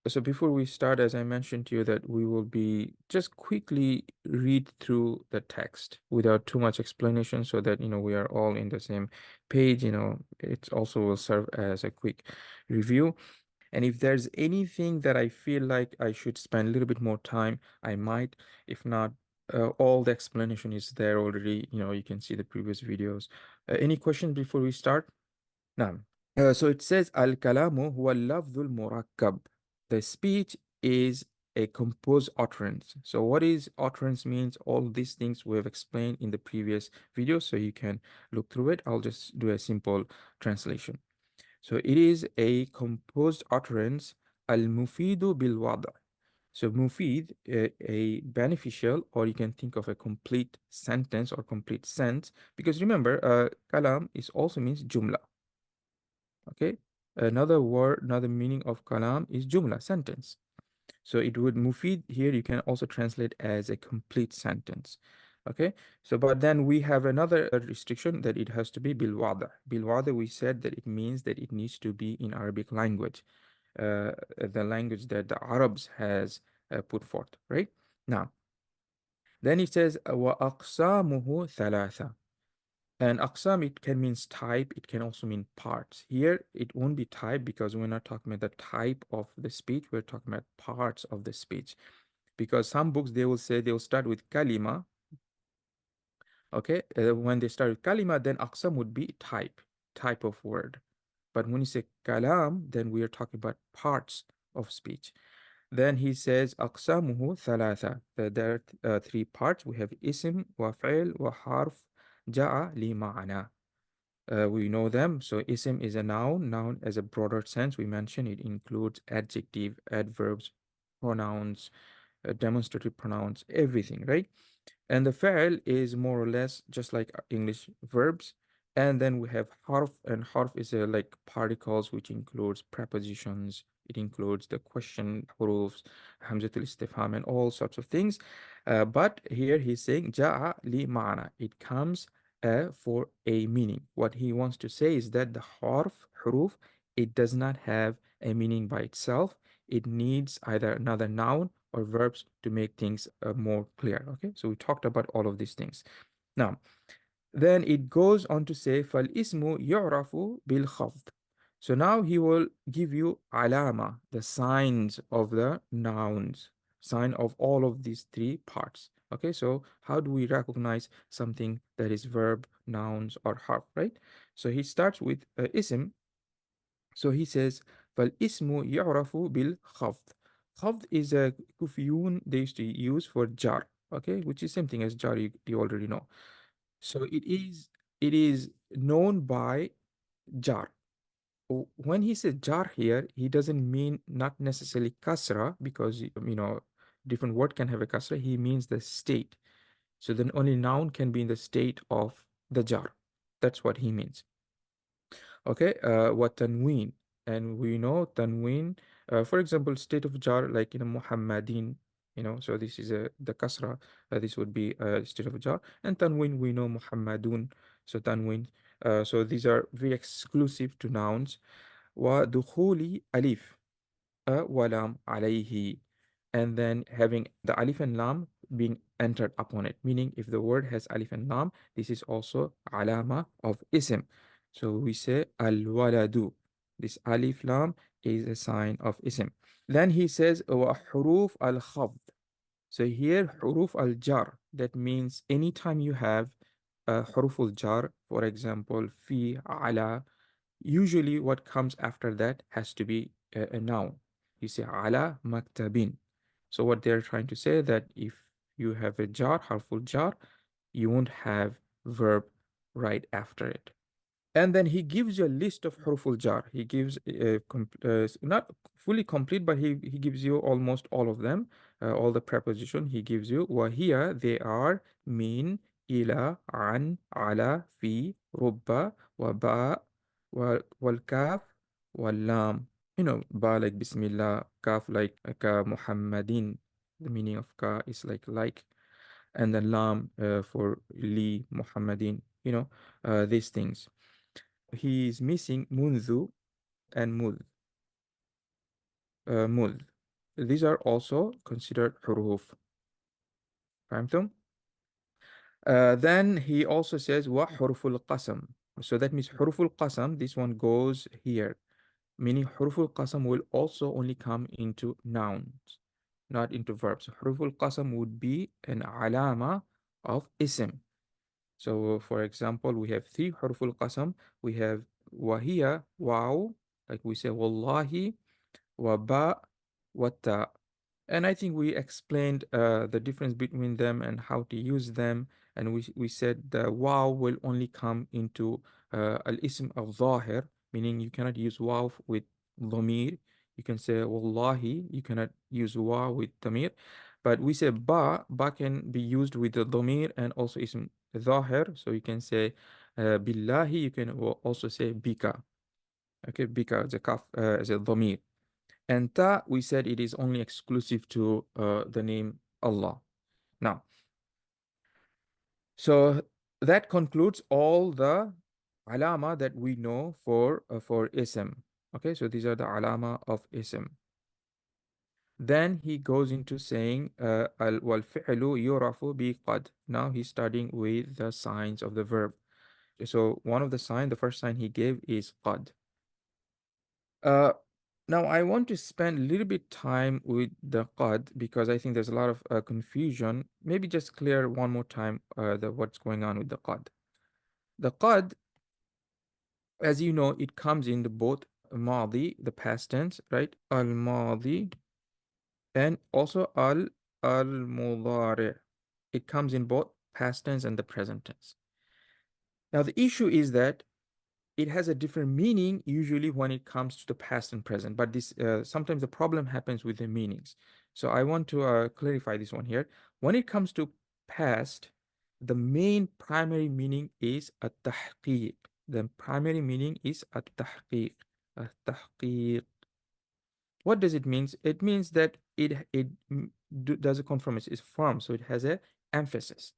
So before we start, as I mentioned to you, that we will be just quickly read through the text without too much explanation so that, we are all in the same page. It also will serve as a quick review. And if there's anything that I feel like I should spend a little bit more time, I might. If not, all the explanation is there already. You can see the previous videos. Any questions before we start? No. So it says Al-kalamu huwa al-lafdhu al-murakkab. The speech is a composed utterance. So what is utterance means? All these things we have explained in the previous video, so you can look through it. I'll just do a simple translation. So it is a composed utterance al-mufidu bil-wada. So mufid, a beneficial, or you can think of a complete sentence or complete sense, because remember, kalam is also means jumla. Okay, another word, another meaning of kalam is jumla, sentence. So it would mufid here, you can also translate as a complete sentence. Okay, so but then we have another restriction that it has to be bilwada. Bilwada, we said that it means that it needs to be in Arabic language, the language that the Arabs has put forth, right? Now, then it says wa aqsamuhu thalatha. And aqsam, it can mean type, it can also mean parts. Here, it won't be type because we're not talking about the type of the speech, we're talking about parts of the speech. Because some books, they will say they'll start with kalima, okay? When they start with kalima, then aqsam would be type of word. But when you say kalam, then we are talking about parts of speech. Then he says aqsamuhu thalatha. There are three parts. We have ism, wa fi'l, wa harf, ja'a li ma'ana. We know them. So ism is a noun. Noun as a broader sense. We mentioned it includes adjective, adverbs, pronouns, demonstrative pronouns, everything, right? And the fa'il is more or less just like English verbs. And then we have harf, and harf is like particles, which includes prepositions. It includes the question, hurufs, hamzatul istifham, and all sorts of things. But here he's saying ja'a li ma'na. It comes for a meaning. What he wants to say is that the harf, huruf, it does not have a meaning by itself. It needs either another noun or verbs to make things more clear. Okay, so we talked about all of these things. Now, then it goes on to say, فَالْإِسْمُ يُعْرَفُ بِالْخَفْض. So now he will give you alama, the signs of the nouns, sign of all of these three parts. Okay, so how do we recognize something that is verb, nouns, or harf, right? So he starts with ism. So he says, فَالْإِسْمُ يُعْرَفُ بِالْخَفْض. Khafd is a kufiyun they used to use for jar, okay, which is same thing as jar, you already know. So it is known by jar. When he says jar here, he doesn't mean not necessarily kasra because different word can have a kasra. He means the state. So then only noun can be in the state of the jar. That's what he means. Okay, what tanween, and we know tanween, for example, state of jar, like Muhammadin, so this is the kasra, this would be a state of jar, and tanween, we know Muhammadun, so tanween, so these are very exclusive to nouns. Wa dukhuli alif wa lam alayhi, and then having the alif and lam being entered upon it, meaning if the word has alif and lam, this is also alama of ism. So we say al-waladu. This alif lam is a sign of ism. Then he says wa huruf al-khafd. So here huruf al-jar, that means anytime you have huruf al-jar, for example, fi, ala, usually what comes after that has to be a noun. You say ala maktabin. So what they're trying to say that if you have a jar, harful jar, you won't have verb right after it. And then he gives you a list of huruful jar. He gives not fully complete, but he gives you almost all of them, all the preposition he gives you. Wahia, they are min, ila, an, ala, fi, rubba, wa ba, wal kaf, wal lam. Ba like Bismillah, kaf like ka Muhammadin. The meaning of ka is like, and then lam for li Muhammadin. These things. He is missing munzu and mud. Mud. these are also considered huruf. فهمتم? Then he also says wa huruful qasam. So that means huruful qasam, this one goes here, meaning huruful qasam will also only come into nouns, not into verbs. Huruful qasam would be an alama of ism. So for example, we have three huruful qasam. We have wahiya, wow, like we say wallahi, wa ba, wa ta. And I think we explained the difference between them and how to use them. And we said the wow will only come into al-ism al-zahir, meaning you cannot use wow with dhamir. You can say wallahi, you cannot use wow with dhamir. But we say ba can be used with the dhamir and also ism zahir. So you can say billahi, you can also say bika. Okay, bika is a kaf, is a dhamir. And ta, we said it is only exclusive to the name Allah. Now, so that concludes all the alama that we know for ism. Okay, so these are the alama of ism. Then he goes into saying wal fi'lu yurafu bi qad. Now he's starting with the signs of the verb. So one of the sign, the first sign he gave is qad. Uh, Now I want to spend a little bit time with the qad because I think there's a lot of confusion. Maybe just clear one more time what's going on with the qad. The qad, as you know, it comes in the both madi, the past tense, right? Al-madi, and also al-mudari. It comes in both past tense and the present tense. Now the issue is that it has a different meaning usually when it comes to the past and present, but this sometimes the problem happens with the meanings. So I want to clarify this one here. When it comes to past, the main primary meaning is at-tahqiq. The primary meaning is at-tahqiq. At-tahqiq. What does it mean? It means that does a confirmation, it's firm, so it has a emphasis.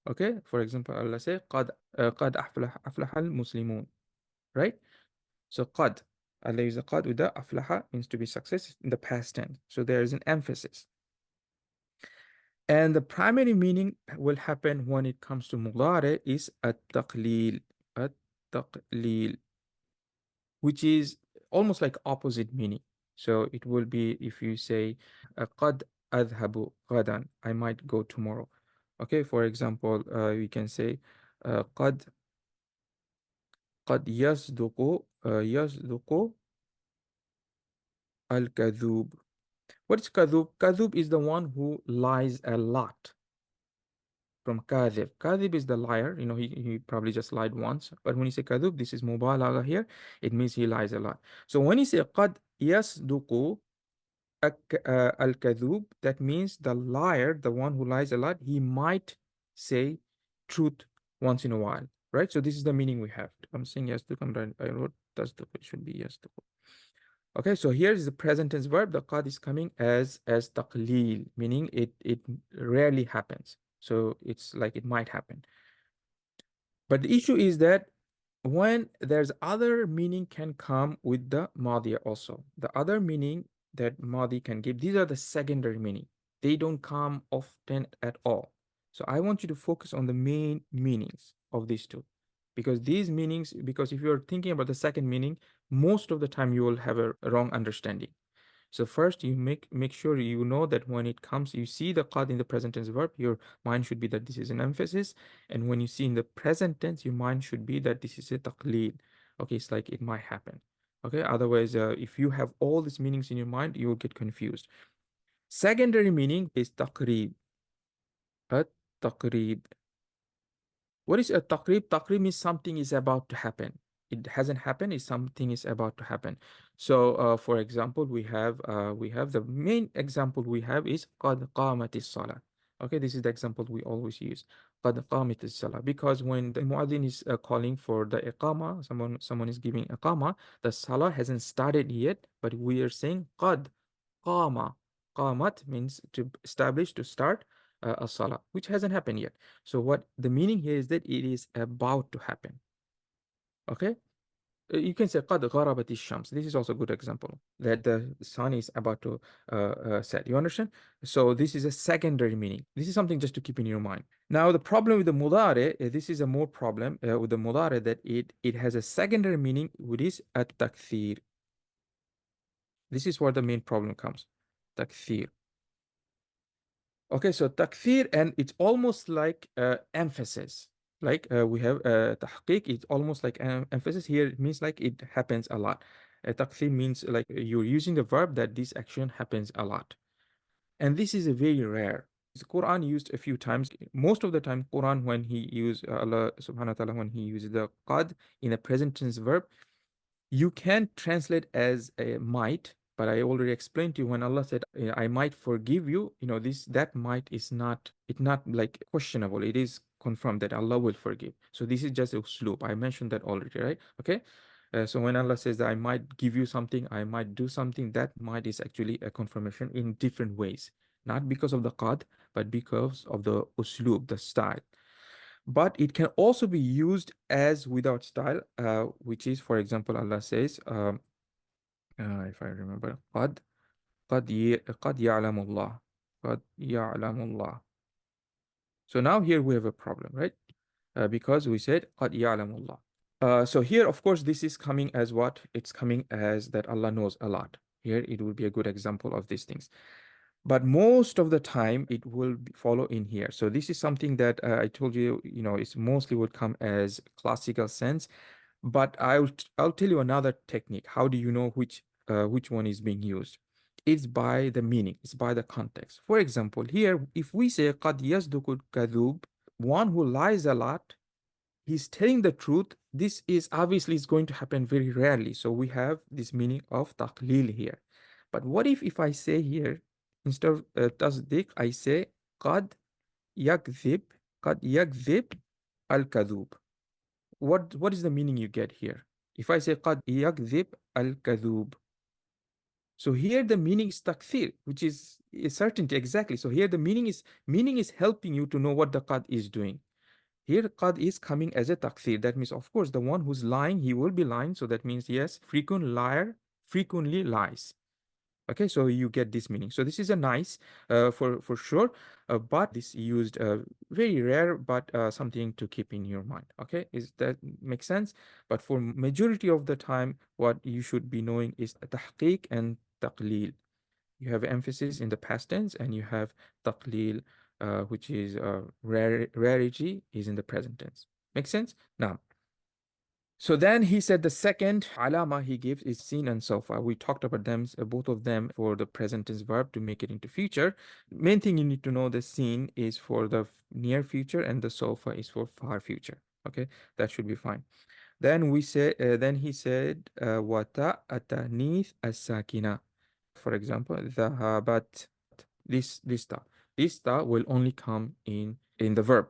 Okay, for example, Allah say قد أفلح المسلمون, right? So qad, Allah use the qad with the aflaha means to be success in the past tense. So there is an emphasis. And the primary meaning will happen when it comes to mudare is at-taqlil. At-taqlil, which is almost like opposite meaning. So it will be if you say qad adhabu ghadan, I might go tomorrow. Okay, for example, we can say qad قد يصدق al-kadhub. What is kadhub? Kadhub is the one who lies a lot. From kadhib. Kadhib is the liar. You know, he probably just lied once. But when you say kadhub, this is mubalagha here. It means he lies a lot. So when you say qad yasduqu al-kadhub, that means the liar, the one who lies a lot, he might say truth once in a while. Right? So this is the meaning we have. I'm saying yasduq. I wrote tasduq. It should be yasduq. Okay, so here is the present tense verb. The qad is coming as taqleel, meaning it rarely happens. So it's like it might happen. But the issue is that when there's other meaning can come with the madi also. The other meaning that madi can give, these are the secondary meaning. They don't come often at all. So I want you to focus on the main meanings of these two. Because these meanings, because if you're thinking about the second meaning, most of the time you will have a wrong understanding. So first you make sure you know that when it comes, you see the qad in the present tense verb, your mind should be that this is an emphasis. And when you see in the present tense, your mind should be that this is a taqlid. Okay, it's like it might happen. Okay, otherwise, if you have all these meanings in your mind, you will get confused. Secondary meaning is taqrib. At taqrib. What is a taqrib? Taqrib means something is about to happen. It hasn't happened, it's something is about to happen. So, for example, we have the main example we have is قَدْ قَامَتِ الصَّلَاةِ. Okay, this is the example we always use. قَدْ قَامَتِ الصَّلَاةِ. Because when the muadhin is calling for the iqama, someone is giving iqama, the salah hasn't started yet, but we are saying قَدْ قَامَ. Qamat means to establish, to start a salah, which hasn't happened yet. So what the meaning here is that it is about to happen. Okay. You can say قد غربت الشمس. This is also a good example that the sun is about to set. You understand? So this is a secondary meaning. This is something just to keep in your mind. Now the problem with the mudare, this is a more problem with the mudare, that it has a secondary meaning, which is at-takthir. This is where the main problem comes. Takthir. Okay, so takthir, and it's almost like emphasis. Like we have tahqiq, it's almost like an emphasis. Here it means like it happens a lot. Takthir means like you're using the verb that this action happens a lot. And this is a very rare. The Quran used a few times. Most of the time, Quran, when he used Allah subhanahu wa ta'ala, when he uses the qad in a present tense verb, you can translate as a might, but I already explained to you when Allah said, I might forgive you, that might is not like questionable. It is confirmed that Allah will forgive. So this is just a slope. I mentioned that already, right? Okay. So when Allah says that I might give you something, I might do something, that might is actually a confirmation in different ways. Not because of the qad, but because of the uslub, the style. But it can also be used as without style, which is, for example, Allah says, if I remember, قد يعلم الله, قد يعلم الله. So now here we have a problem, right? Because we said قد يعلم الله. So here, of course, this is coming as what? It's coming as that Allah knows a lot. Here it will be a good example of these things. But most of the time it will follow in here. So this is something that I told you, it's mostly would come as classical sense. But I'll tell you another technique. How do you know which one is being used? It's by the meaning. It's by the context. For example, here, if we say قد يصدق الكذوب, one who lies a lot, he's telling the truth. This is obviously is going to happen very rarely. So we have this meaning of taqlil here. But what if I say here, instead of تصديق, I say قد يكذب, قد يكذب الكذوب. What is the meaning you get here? If I say قد يكذب الكذوب, so here the meaning is takthir, which is a certainty exactly. So here the meaning is helping you to know what the qad is doing. Here qad is coming as a takthir. That means, of course, the one who's lying, he will be lying. So that means, yes, frequent liar frequently lies. Okay, so you get this meaning. So this is a nice for sure, but this used very rare, but something to keep in your mind. Okay, is that make sense? But for majority of the time, what you should be knowing is tahqiq and taqlil. You have emphasis in the past tense, and you have taqlil, which is rarity is in the present tense. Make sense? Now, so then he said the second alama he gives is sin and sofa. We talked about them, both of them for the present tense verb to make it into future. Main thing you need to know, the sin is for the near future and the sofa is for far future. Okay, that should be fine. Then he said wata atanith as-sakina. For example, dhahabat. This ta will only come in the verb.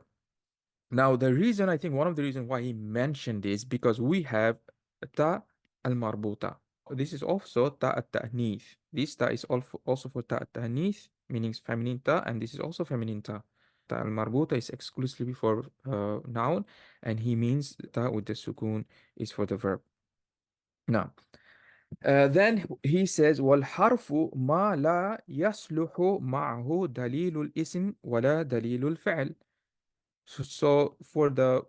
Now, I think one of the reasons why he mentioned this, because we have ta al-marbuta. This is also ta at-ta'nith. This ta is also for ta at-ta'nith, meaning feminine ta, and this is also feminine ta. Ta al-marbuta is exclusively for noun, and he means ta with the sukun is for the verb. Now, then he says, وَالْحَرْفُ مَا لَا يَصْلُحُ مَعْهُ دَلِيلُ الْإِسْمِ وَلَا دَلِيلُ الْفِعْلِ. So for the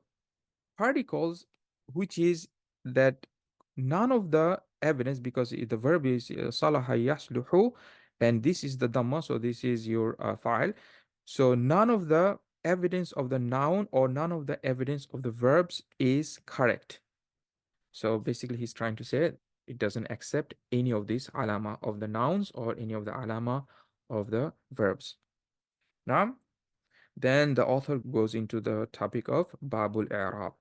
particles, which is that none of the evidence, because the verb is salaha yasluhu, and this is the dhamma, so this is your file. So none of the evidence of the noun or none of the evidence of the verbs is correct. So basically he's trying to say it doesn't accept any of these alama of the nouns or any of the alama of the verbs. Now, then the author goes into the topic of Babul I'rab.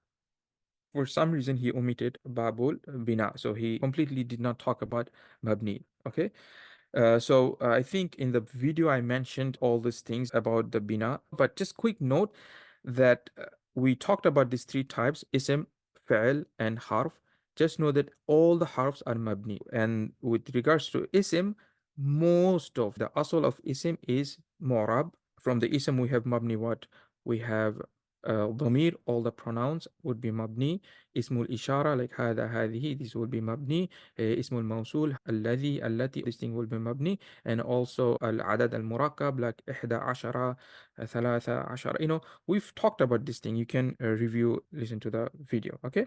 For some reason, he omitted Babul Bina. So he completely did not talk about Mabni. Okay. So I think in the video I mentioned all these things about the Bina, but just quick note that we talked about these three types, Ism, Fa'il, and Harf. Just know that all the harfs are Mabni. And with regards to Ism, most of the asal of Ism is Mu'rab. From the Ism, we have Mabni what? We have ضمير, all the pronouns would be مبني. اسم الإشارة like هذا هذه, this will be مبني. اسم الموصول الذي التي, this thing will be مبني. And also العدد المركب like 11 13 you know, we've talked about this thing. You can review, listen to the video, okay?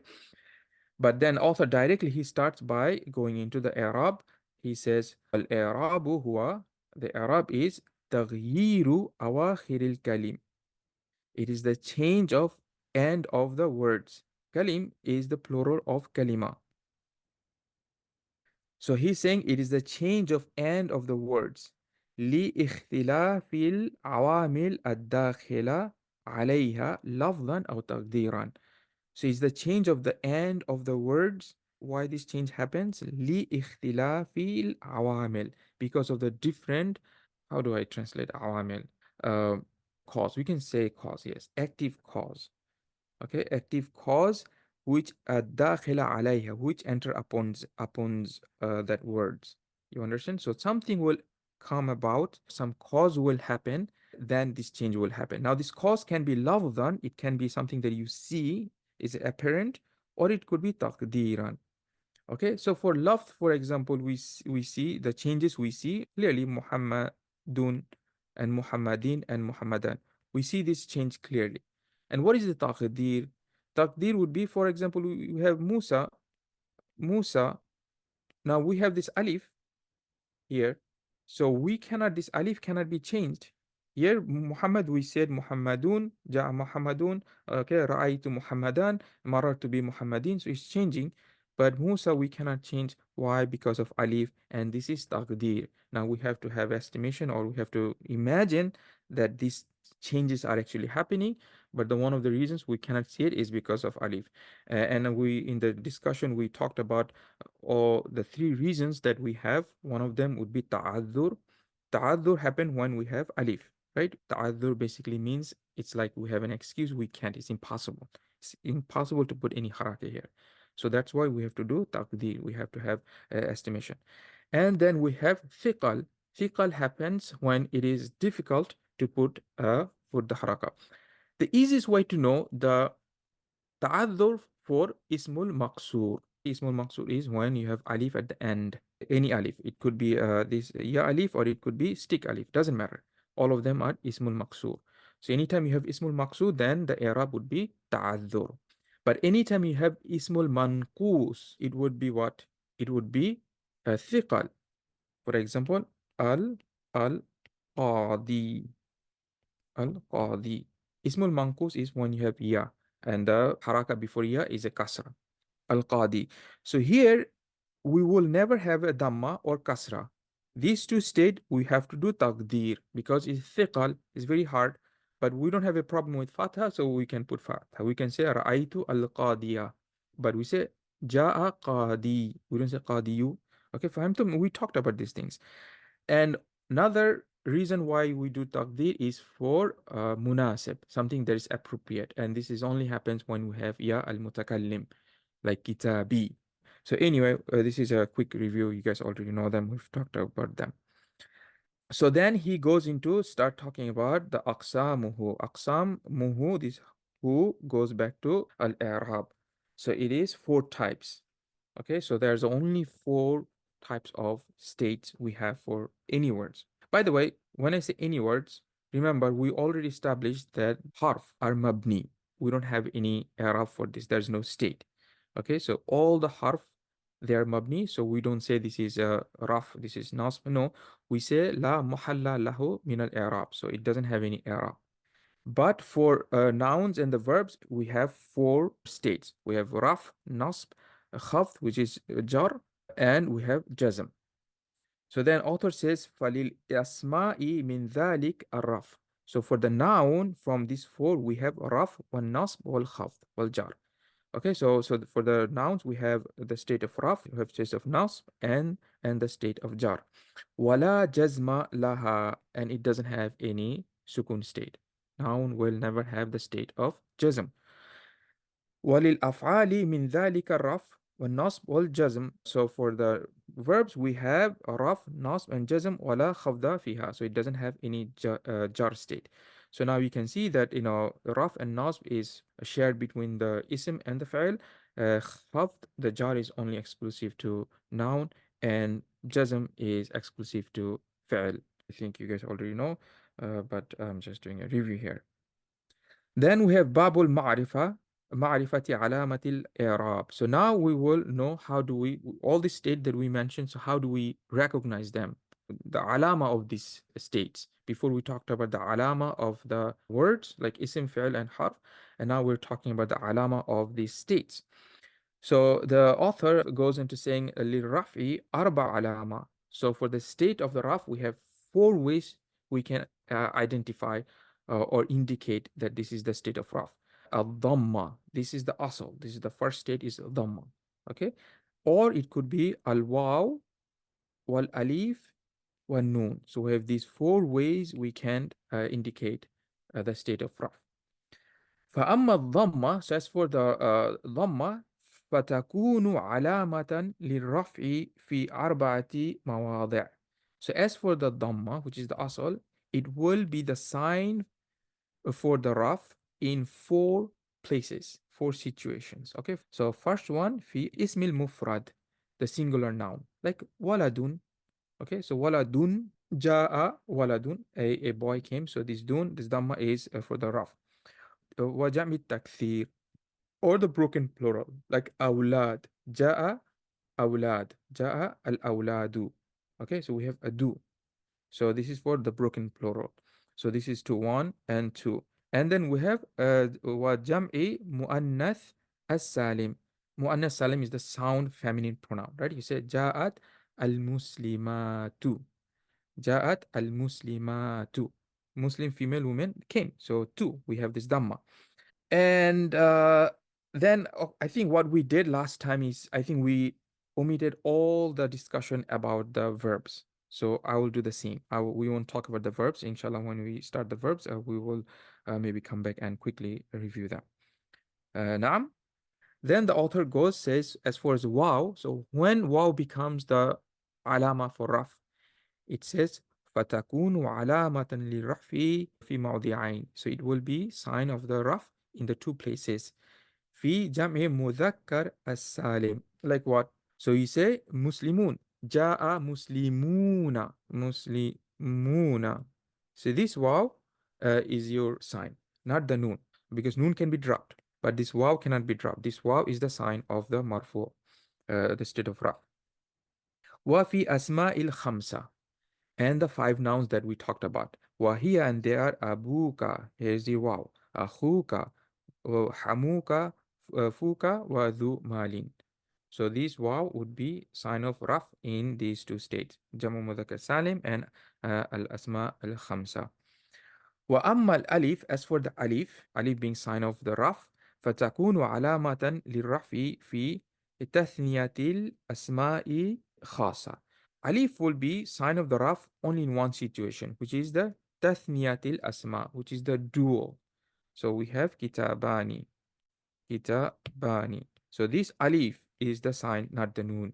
But then author directly he starts by going into the i'rab. He says الإعراب هو, the i'rab is تغيير أواخر الكلم. It is the change of end of the words. Kalim is the plural of kalima. So he's saying it is the change of end of the words. لاختلاف العوامل الداخلة عليها لفظا أو تقديرا. So it's the change of the end of the words. Why this change happens? لاختلاف العوامل. Because of the different, how do I translate عوامل? Uh, cause. We can say cause, yes. Active cause. Okay, active cause which داخل عليها, which enter upon that words. You understand? So something will come about, some cause will happen, then this change will happen. Now this cause can be lafzan, it can be something that you see is apparent, or it could be taqdiran. Okay, so for lafz, for example, we see the changes, we see clearly Muhammadun and Muhammadin and Muhammadan. We see this change clearly. And what is the taqdir? Taqdir would be, for example, we have Musa, Musa. Now we have this alif here. So we cannot, this alif cannot be changed. Here, Muhammad, we said Muhammadun, Ja'a Muhammadun, okay, Ra'aytu Muhammadan, Marartu bi Muhammadin, so it's changing. But Musa, we cannot change. Why? Because of alif, and this is taqdir. Now we have to have estimation, or we have to imagine that these changes are actually happening, but the one of the reasons we cannot see it is because of alif. And we, in the discussion, we talked about or the three reasons that we have. One of them would be ta'adhur. Ta'adhur happen when we have alif, right? Ta'adhur basically means it's like we have an excuse, we can't, it's impossible. It's impossible to put any haraka here. So that's why we have to do taqdir, we have to have estimation. And then we have thiqal. Thiqal happens when it is difficult to put the haraka. The easiest way to know the ta'adhur for ismul maqsoor. Ismul maqsoor is when you have alif at the end. Any alif. It could be this ya alif, or it could be stick alif. Doesn't matter. All of them are ismul maqsoor. So anytime you have ismul maqsoor, then the i'rab would be ta'adhur. But anytime you have ismul manqus, it would be what? It would be thiqal. For example, al-qadi. Al-qadi. Ismul manqus is when you have ya, and the haraka before ya is a kasra. Al-qadi. So here we will never have a dhamma or kasra. These two state we have to do taqdir because it's thiqal, it's very hard, but we don't have a problem with fatha, so we can put fatha. We can say ra'aytu al-qadiya, but we say ja'a qadi. We don't say qadiyu. Okay, fahamtum? We talked about these things. And another reason why we do taqdir is for munasib, something that is appropriate. And this is only happens when we have ya al-mutakallim, like kitabi. So anyway, this is a quick review. You guys already know them. We've talked about them. So then he goes into start talking about the aqsamuhu. Aqsamuhu, this who goes back to al-i'rab. So it is 4 types. Okay, so there's only 4 types of states we have for any words. By the way, when I say any words, remember we already established that harf are mabni. We don't have any i'rab for this. There's no state. Okay, so all the harf, they are mabni. So we don't say this is a raf, this is nasb. No, we say la muhalla lahu min al-i'rab. So it doesn't have any i'rab. But for nouns and the verbs, we have 4 states. We have raf, nasb, khafd, which is jar, and we have jazm. So then author says, فَلِلْ أَسْمَاءِ مِنْ ذَلِكَ الرَّفْ. So for the noun, from these 4, we have raf, wal nasb, wal khafd, wal jar. Okay, so for the nouns, we have the state of raf, we have state of nasb, and the state of jar. Wala jazma laha, and it doesn't have any sukun state. Noun will never have the state of jazm. وَلِلْأَفْعَالِ مِنْ ذَلِكَ الرَّفْ وَالنَّصْبِ وَالْجَزْمِ. So for the verbs, we have raf, nasb, and jazm, وَلَا خَفْضَ فِيهَا. So it doesn't have any jar state. So now you can see that, raf and nasb is shared between the ism and the fa'il. Khafd, the jar is only exclusive to noun, and jazm is exclusive to fa'il. I think you guys already know, but I'm just doing a review here. Then we have Babul Ma'rifa, Ma'rifati Alamatil I'rab. So now we will know how do we, all the state that we mentioned, so how do we recognize them? The alama of these states. Before we talked about the alama of the words like isim, fi'l, and harf, and now we're talking about the alama of these states. So the author goes into saying للرفع أربع علامة. So for the state of the raf, we have four ways we can identify or indicate that this is the state of raf. Al-dhamma, this is the asl. This is the first state is dhamma. Okay, or it could be al-waw, wal-alif, wal-noon. So we have these four ways we can indicate the state of raf. فأما الضمة, so as for the ضمة فتكون علامة للرفع في أربعة مواضع. So as for the ضمة, which is the asl, it will be the sign for the raf in four places, four situations. Okay, so first one في اسم المفرد, the singular noun, like ولد. Okay, so ولد, جاء ولد, a boy came, so this dun, this dhamma is for the raf. وجمع التكثير, or the broken plural like أولاد, جاء أولاد, جاء الأولاد. Okay, so we have a do. So this is for the broken plural. So this is to one and two. And then we have وجمع مؤنث السالم. مؤنث salim is the sound feminine pronoun, right? You say جاءت المسلمات. جاءت المسلمات. Muslim female women came. So two, we have this dhamma. And then I think what we did last time is I think we omitted all the discussion about the verbs. So I will do the same. We won't talk about the verbs. Inshallah, when we start the verbs, we will maybe come back and quickly review them. Naam. Then the author goes, says, as far as wow, so when wow becomes the alama for raf, it says, فَتَكُونُ عَلَامَةً لِلرَّفْعِ فِي مَوْضِعَيْنِ. So it will be sign of the raf in the two places. في جمع مذكر السالم. Like what? So you say Muslimun. جاء مسلمون. مسلمون. So this waw is your sign, not the noon, because noon can be dropped, but this waw cannot be dropped. This waw is the sign of the marfu, the state of raf. وفي أسماء الخمسة, and the five nouns that we talked about. وهي, and they are أبوك, here's the waw, أخوك, حموك, fuka, wa dhu malin. So this waw would be sign of raf in these two states, Jamu Mudhakkar Salim and al-asma al-khamsa. Wa amma al-alif, as for the alif, alif being sign of the raf, فتكون علامة للرفع في تثنية الأسماء خاصة. Alif will be sign of the raf only in one situation, which is the تثنية الأسماء, which is the dual. So we have kitabani, kitabani. So this alif is the sign, not the noon.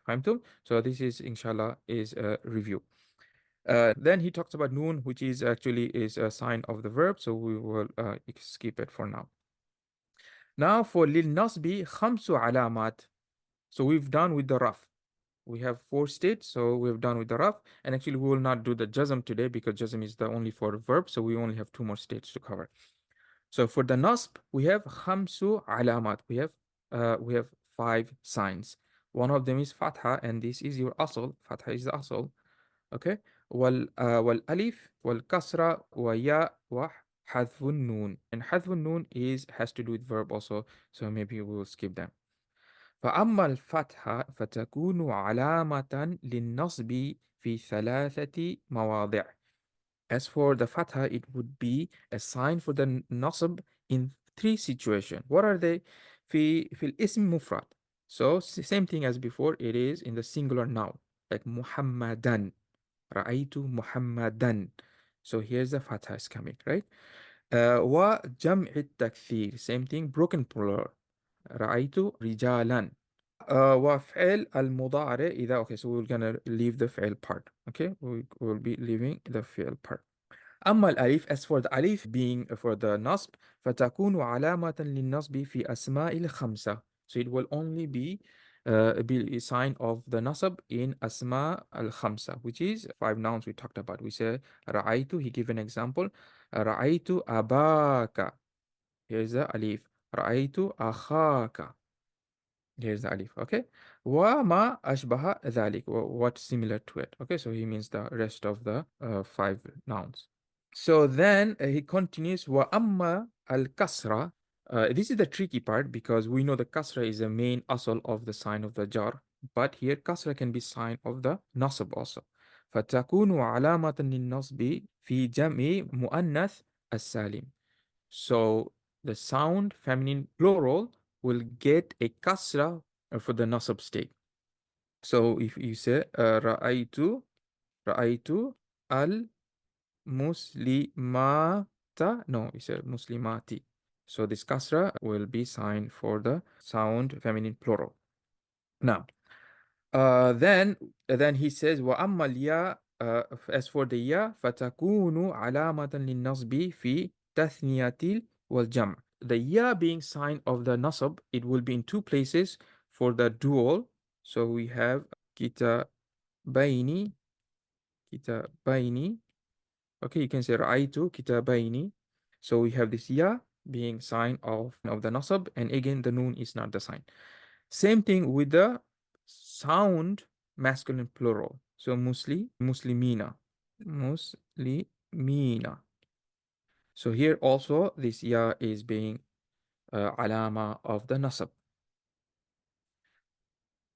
فهمتم? So this is inshallah is a review. Then he talks about noon, which is actually is a sign of the verb. So we will skip it for now. Now for lil nasbi khamsu alamat. So we've done with the raf. We have four states, so we've done with the raf. And actually we will not do the jazm today because jazm is the only for verb. So we only have two more states to cover. So for the nasb, we have khamsu alamat. We have five signs. One of them is fatha, and this is your asl. Fatha is the asl. Okay. Wal alif, wal kasra, wa ya, wa hadfun noon. And hadfun noon has to do with verb also. So maybe we will skip them. فأما الفتحة فتكون علامة للنصب في ثلاثة مواضع. As for the fatha, it would be a sign for the nasb in three situations. What are they? في الاسم مفرد. So same thing as before, it is in the singular noun, like Muhammadan. رأيت محمدا. So here's the fatha is coming, right? وجمع التكثير, same thing, broken plural. رأيت رجالا. وفعل المضارع إذا, okay, so we're gonna leave the فعل part. Okay, we'll be leaving the فعل part. أما الألف, as for the alif being for the nasb, فتكون علامة للنصب في أسماء الخمسة. So it will only be a sign of the nasb in أسماء الخمسة, which is five nouns we talked about. We say رأيت, he gave an example. رأيت أباك. Here's the alif. رأيت أخاك. Here's the alif, okay? وما أشبه ذلك, what's similar to it, okay? So he means the rest of the five nouns. So then he continues, wa amma al kasra. This is the tricky part because we know the kasra is the main asal of the sign of the jar, but here kasra can be sign of the nasab also. فتكون علامة للنصب في جمع مؤنث السالم. So the sound feminine plural will get a kasra for the nasab state. So if you say رأيت al muslimata. No, it's a muslimati. So this kasra will be signed for the sound feminine plural. Now, then he says وأما الياء, as for the ya فتكون علامة للنصب في تثنية والجمع. The ya being sign of the nasab, it will be in two places for the dual. So we have kitabaini, kitabaini. Okay, you can say ra'aytu kitabaini. So we have this ya being sign of the nasab, and again the noon is not the sign. Same thing with the sound masculine plural. So muslimina, muslimina. So here also this ya is being alama of the nasab.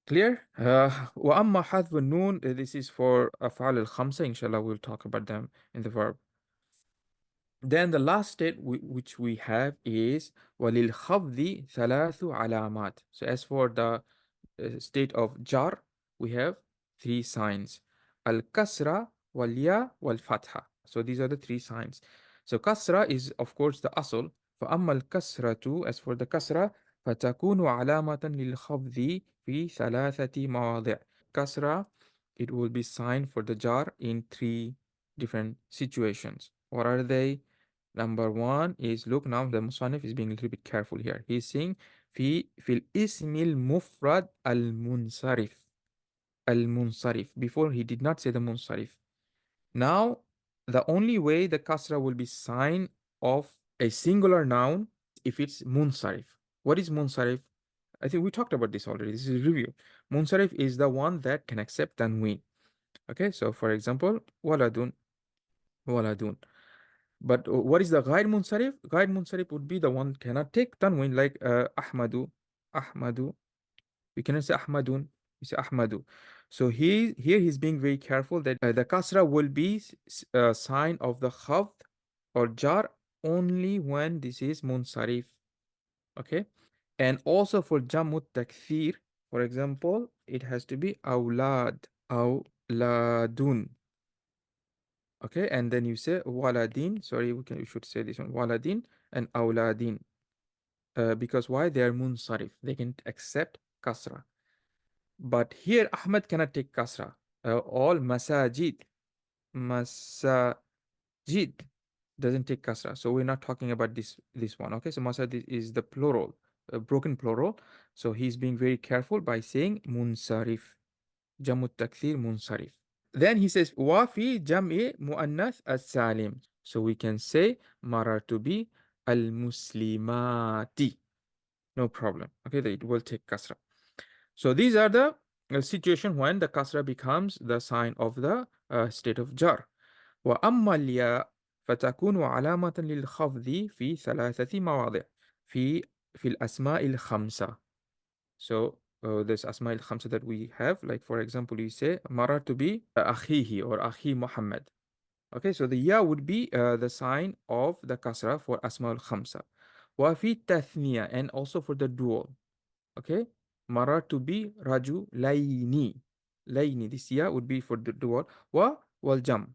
Clear? وأما حذف النون, this is for أفعال الخمسة. Inshallah, we'll talk about them in the verb. Then the last state which we have is وَلِلْخَفْضِ ثَلَاثُ عَلَامَات. So as for the state of jar, we have three signs. Al-kasra, wal-ya, wal-fatha. So these are the three signs. So kasra is of course the asl. فأما الكسرة, as for the kasra, فتكون علامة للخفض في ثلاثة مواضع. Kasra, it will be signed for the jar in three different situations. What are they? Number one is, look now, the Musannif is being a little bit careful here. He's saying في الاسم المفرد المنصرف. المنصرف. Before he did not say the munsarif. Now, the only way the kasra will be sign of a singular noun if it's munsarif. What is munsarif? I think we talked about this already. This is a review. Munsarif is the one that can accept tanween. Okay, so for example, waladun, waladun. But what is the ghair munsarif? Ghair munsarif would be the one cannot take tanween, like Ahmadu, Ahmadu. We cannot say Ahmadun, we say Ahmadu. So here he's being very careful that the kasra will be a sign of the khafd or jar only when this is munsarif. Okay? And also for jamut takthir, for example, it has to be awlad, awladun. Okay, and then you say waladin. Sorry, we should say this one, waladin and awladin. Because why? They are munsarif. They can accept kasra. But here Ahmed cannot take kasra. All masajid, masajid doesn't take kasra. So we're not talking about this one. Okay, so masajid is the plural, broken plural. So he's being very careful by saying munsarif, jamut takthir munsarif. Then he says wafi jam'i muannath as-salim. So we can say maratubi al-muslimati. No problem. Okay, it will take kasra. So these are the situation when the kasra becomes the sign of the state of jar. وأما الياء فتكون علامة للخفض في ثلاثة مواضع في الأسماء الخمسة. So this أسماء الخمسة that we have, like for example, you say مررت بأخيه or أخي Muhammad. Okay, so the ya would be the sign of the kasra for أسماء الخمسة. وفي التثنية, and also for the dual. Okay, marartu bi rajulaini. Laini, this ya would be for the dual. Wal jam.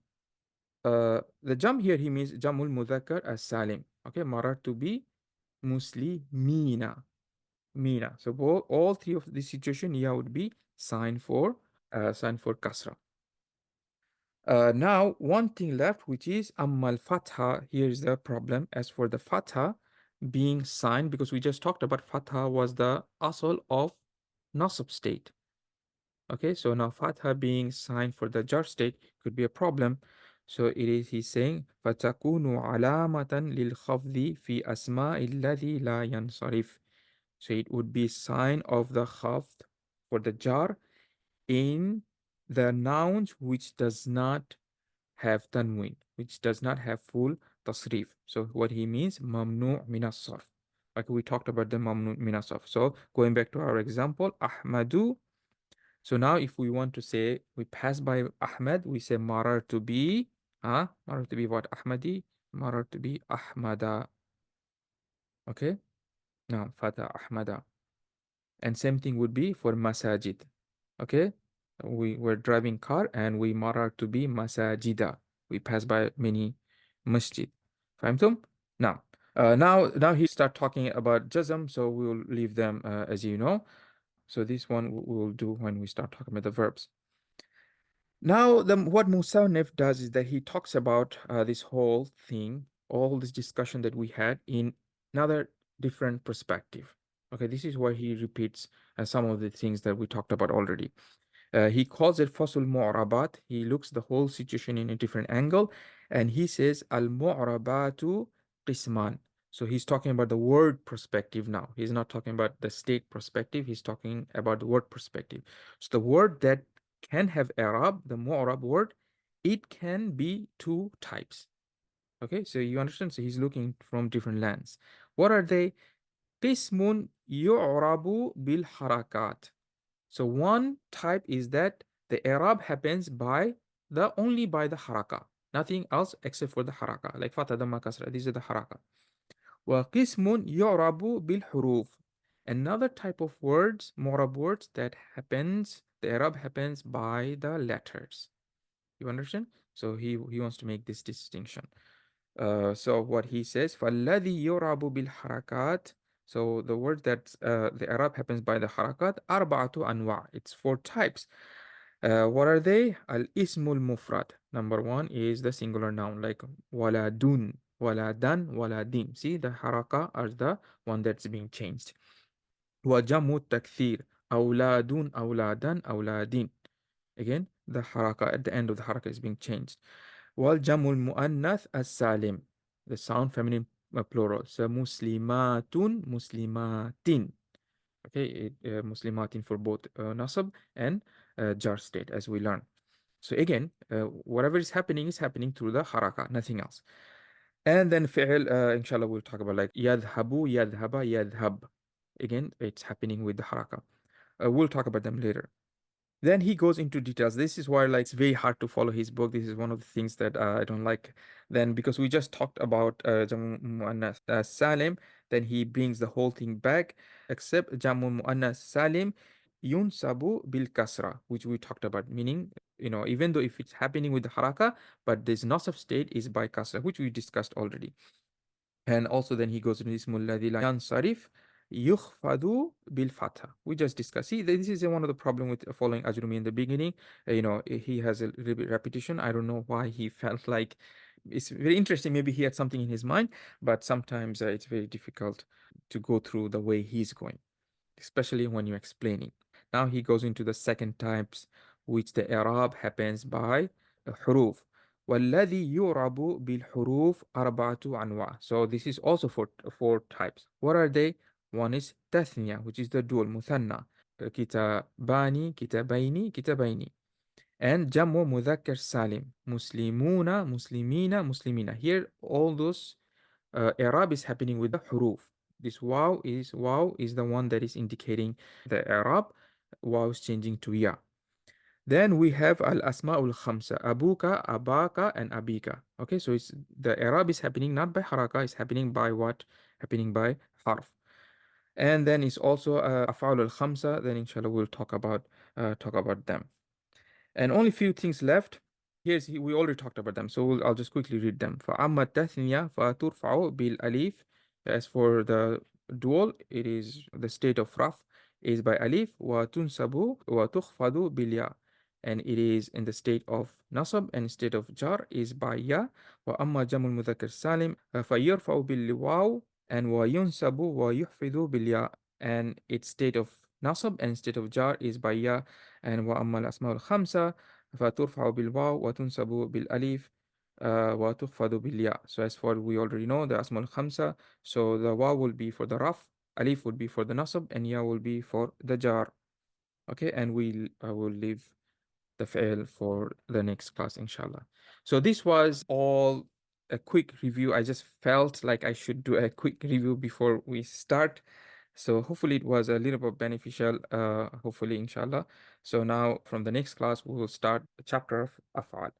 The jam here he means jamul mudhakkar as salim. Okay, marartu bi muslimina. Mina. So all three of this situation ya would be sign for kasra. Now, one thing left, which is Ammal Fatha. Here's the problem. As for the Fatha being signed, because we just talked about Fatha was the asal of Nasab state. Okay, so now Fatha being signed for the jar state could be a problem. So he's saying فَتَكُونُ عَلَامَةً لِلْخَفْضِ فِي أَسْمَاءِ الَّذِي لَا يَنْصَرِفُ. So it would be sign of the khafd for the jar in the nouns which does not have tanween, which does not have full tasrif. So what he means, mamnu min as-sarf. Like we talked about the mamnu min as-sarf. So going back to our example, Ahmadu. So now if we want to say we pass by Ahmed, we say marar to be, marar to be what? Ahmadi, marar to be Ahmada. Okay? Now, Fata Ahmada. And same thing would be for masajid. Okay? We were driving car and we marar to be masajida. We pass by many masjid. Fahimtum? Now, now he start talking about jazm, so we'll leave them as you know. So this one we'll do when we start talking about the verbs. Now, what Musannif does is that he talks about this whole thing, all this discussion that we had in another different perspective. Okay, this is why he repeats some of the things that we talked about already. He calls it Fasul Mu'rabat. He looks the whole situation in a different angle, and he says Al Mu'rabatu Qisman. So he's talking about the word perspective now. He's not talking about the state perspective. He's talking about the word perspective. So the word that can have Arab, the Mu'rab word, it can be two types. Okay, so you understand? So he's looking from different lands. What are they? قسم يعرب بالحركات. So one type is that the Arab happens by the only by the haraka, nothing else except for the haraka, like fatha dhamma kasra. These are the haraka. وقسم يعرب بالحروف. Another type of words, Mu'rab words that happens, the Arab happens by the letters. You understand? So he wants to make this distinction. So what he says, فَالَّذِي يُعْرَبُ بِالْحَرَكَاتِ. So the word that the Arab happens by the harakat, أربعة أنواع. It's four types. What are they? Al-ismul mufrad. Number one is the singular noun, like waladun, waladan, waladin. See, the haraka are the one that's being changed. Wajamu takthir. Awladun, awladan, awladin. Again, the haraka at the end of the haraka is being changed. Wal jamul muannath as-salim, the sound feminine plural. So muslimatun, muslimatin. Okay, muslimatin for both nasab and jar state, as we learn. So again, whatever is happening through the haraka, nothing else. And then fi'l, inshallah, we'll talk about like yadhabu, yadhaba, yadhab. Again, it's happening with the haraka. We'll talk about them later. Then he goes into details. This is why like it's very hard to follow his book. This is one of the things that I don't like. Then because we just talked about Jamu Muannas Salim, then he brings the whole thing back, except Jamu Muannas Salim yunsabu bil kasra, which we talked about, meaning even though if it's happening with the haraka, but this nasab state is by kasra, which we discussed already. And also then he goes into this mulladhi la yansarif yukhfadu bil fatha. We just discussed. See, this is one of the problem with following Ajrumi in the beginning. He has a little bit repetition. I don't know why he felt like it's very interesting. Maybe he had something in his mind, but sometimes it's very difficult to go through the way he's going, especially when you're explaining. Now he goes into the second types, which the i'rab happens by huruf. والذي يعرب بالحروف أربعة أنواع. So this is also for four types. What are they? One is تثنية, which is the dual مثنى. كتابان, كتابين, كتابين. And جمع مذكر سالم. مسلمون, مسلمين, مسلمين. Here all those i'rab is happening with the huruf. This wow is the one that is indicating the i'rab. Wow is changing to ya. Then we have al asmaul khamsa, abuka, abaka, and abika. Okay, so it's the i'rab is happening not by haraka, it's happening by what? Happening by harf. And then it's also af'al al khamsa. Then inshallah we'll talk about them. And only few things left. We already talked about them, so I'll just quickly read them. فَأَمَّا التَّثْنِيَةُ فَتُرْفَعُ بِالْأَلِيفِ. As for the dual, it is the state of raf is by alif. وَتُنْسَبُ وَتُخْفَضُ بِالْيَاءِ. and it is in the state of nasab, and state of jar is by ya. وأما جمع المذكر السالم فيرفع بالواو and وينسب ويحفظ بالياء, and its state of nasab and state of jar is by ya. And وأما الأسماء الخمسة فترفع بالواو وتنسب بالألif وتخفض بالياء. So as for we already know the أسماء الخمسة, so the waw will be for the raf, alif would be for the nasab, and ya will be for the jar. Okay, and I will leave the fi'l for the next class, inshallah. So this was all a quick review. I just felt like I should do a quick review before we start. So hopefully it was a little bit beneficial, hopefully, inshallah. So now from the next class, we will start the chapter of af'al.